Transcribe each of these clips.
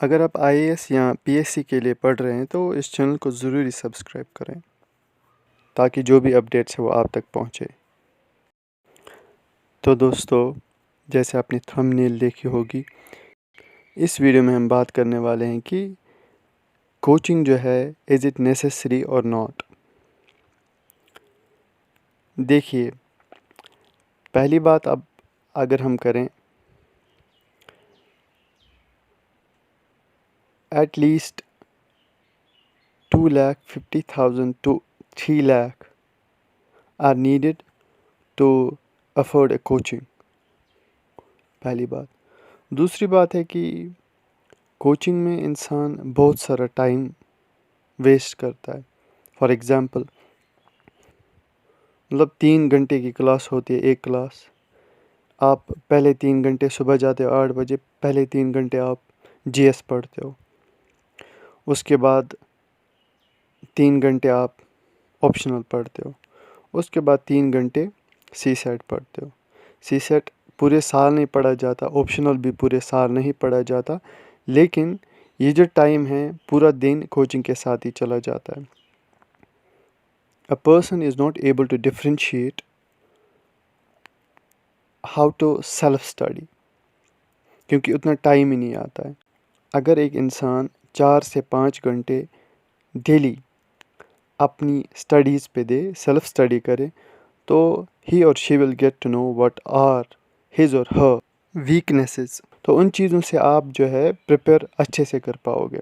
اگر آپ آئی A S یا پی ایس سی کے لیے پڑھ رہے ہیں تو اس چینل کو ضروری سبسکرائب کریں تاکہ جو بھی اپڈیٹس ہے وہ آپ تک پہنچے۔ تو دوستو، جیسے آپ نے تھمبنیل دیکھی ہوگی، اس ویڈیو میں ہم بات کرنے والے ہیں کہ کوچنگ جو ہے از اٹ نیسیسری اور ناٹ۔ دیکھیے، پہلی بات اب اگر ہم کریں، at least 2,50,000 to 3 lakh are needed to afford a coaching۔ پہلی بات۔ دوسری بات ہے کہ کوچنگ میں انسان بہت سارا ٹائم ویسٹ کرتا ہے۔ فار ایگزامپل، 3 گھنٹے کی کلاس ہوتی ہے، ایک کلاس۔ آپ پہلے 3 گھنٹے صبح جاتے ہو 8 بجے، پہلے 3 گھنٹے آپ جی ایس پڑھتے ہو، اس کے بعد 3 گھنٹے آپ آپشنل پڑھتے ہو، اس کے بعد 3 گھنٹے سی سیٹ پڑھتے ہو۔ سی سیٹ پورے سال نہیں پڑھا جاتا، آپشنل بھی پورے سال نہیں پڑھا جاتا، لیکن یہ جو ٹائم ہے پورا دن کوچنگ کے ساتھ ہی چلا جاتا ہے۔ A person is not able to differentiate how to self study کیونکہ اتنا ٹائم ہی نہیں آتا ہے۔ اگر ایک انسان 4 سے 5 گھنٹے ڈیلی اپنی اسٹڈیز پہ دے، سیلف اسٹڈی کرے، تو ہی اور she will get to know what are his or her weaknesses. تو ان چیزوں سے آپ جو ہے پریپیئر اچھے سے کر پاؤ گے۔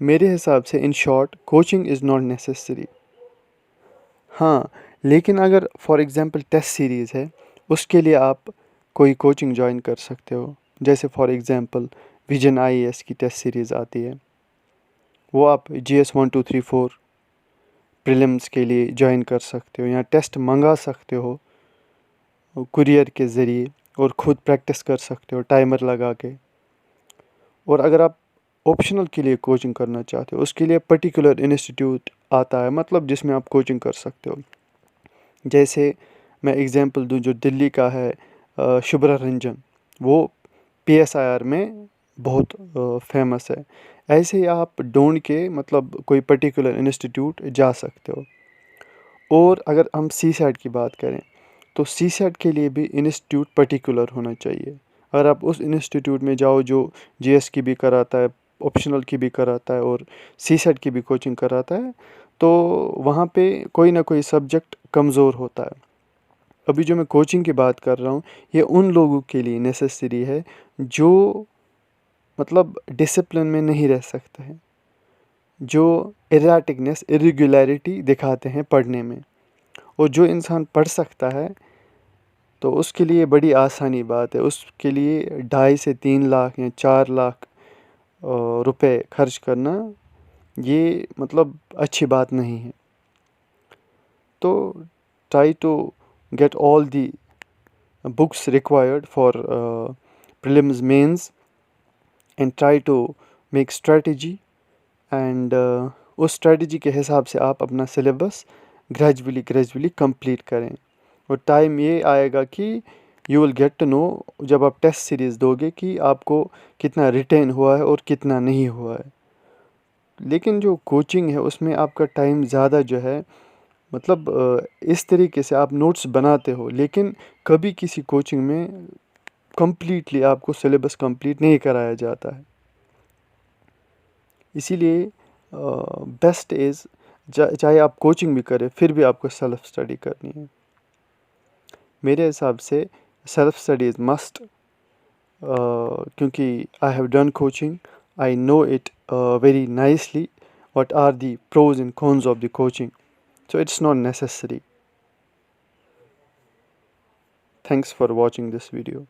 میرے حساب سے in short coaching is not necessary. ہاں، لیکن اگر فار ایگزامپل ٹیسٹ سیریز ہے، اس کے لیے آپ کوئی کوچنگ جوائن کر سکتے ہو۔ جیسے for example vision I A S کی ٹیسٹ سیریز آتی ہے، وہ آپ جی ایس 1 2 3 4 پریلمس کے لیے جوائن کر سکتے ہو، یا ٹیسٹ منگا سکتے ہو کوریئر کے ذریعے اور خود پریکٹس کر سکتے ہو ٹائمر لگا کے۔ اور اگر آپ آپشنل کے لیے کوچنگ کرنا چاہتے ہو، اس کے لیے پرٹیکولر انسٹیٹیوٹ آتا ہے، مطلب جس میں آپ کوچنگ کر سکتے ہو۔ جیسے میں ایگزامپل دوں، جو دلی کا ہے شبرا رنجن، وہ پی ایس آئی آر میں بہت فیمس ہے۔ ایسے ہی آپ ڈھونڈ کے مطلب کوئی پرٹیکولر انسٹیٹیوٹ جا سکتے ہو۔ اور اگر ہم سی سیٹ کی بات کریں تو سی سیٹ کے لیے بھی انسٹیٹیوٹ پرٹیکولر ہونا چاہیے۔ اگر آپ اس انسٹیٹیوٹ میں جاؤ جو جی ایس کی بھی کراتا ہے، آپشنل کی بھی کراتا ہے اور سی سیٹ کی بھی کوچنگ کراتا ہے، تو وہاں پہ کوئی نہ کوئی سبجیکٹ کمزور ہوتا ہے۔ ابھی جو میں کوچنگ کی بات کر رہا ہوں، یہ ان لوگوں کے لیے نیسیسری ہے جو مطلب ڈسپلن میں نہیں رہ سکتے ہیں، جو irregularity دکھاتے ہیں پڑھنے میں۔ اور جو انسان پڑھ سکتا ہے تو اس کے لیے بڑی آسانی بات ہے، اس کے لیے 2.5 سے 3 لاکھ یا 4 لاکھ روپے خرچ کرنا یہ مطلب اچھی بات نہیں ہے۔ تو try to get all the books required for prelims mains and try to make strategy, and اس اسٹریٹجی کے حساب سے آپ اپنا سلیبس گریجولی کمپلیٹ کریں۔ اور ٹائم یہ آئے گا کہ you will get to know, جب آپ ٹیسٹ سیریز دو گے، کہ آپ کو کتنا ریٹین ہوا ہے اور کتنا نہیں ہوا ہے۔ لیکن جو کوچنگ ہے اس میں آپ کا ٹائم زیادہ جو ہے مطلب اس طریقے سے آپ نوٹس بناتے ہو، لیکن کبھی کسی کوچنگ میں کمپلیٹلی آپ کو سلیبس کمپلیٹ نہیں کرایا جاتا ہے۔ اسی لیے بیسٹ از، چاہے آپ کوچنگ بھی کریں پھر بھی آپ کو سیلف اسٹڈی کرنی ہے۔ میرے حساب سے سیلف اسٹڈی از مسٹ، کیونکہ I have done coaching, I know it very nicely what are the pros and cons of the coaching, so it's not necessary. Thanks for watching this video.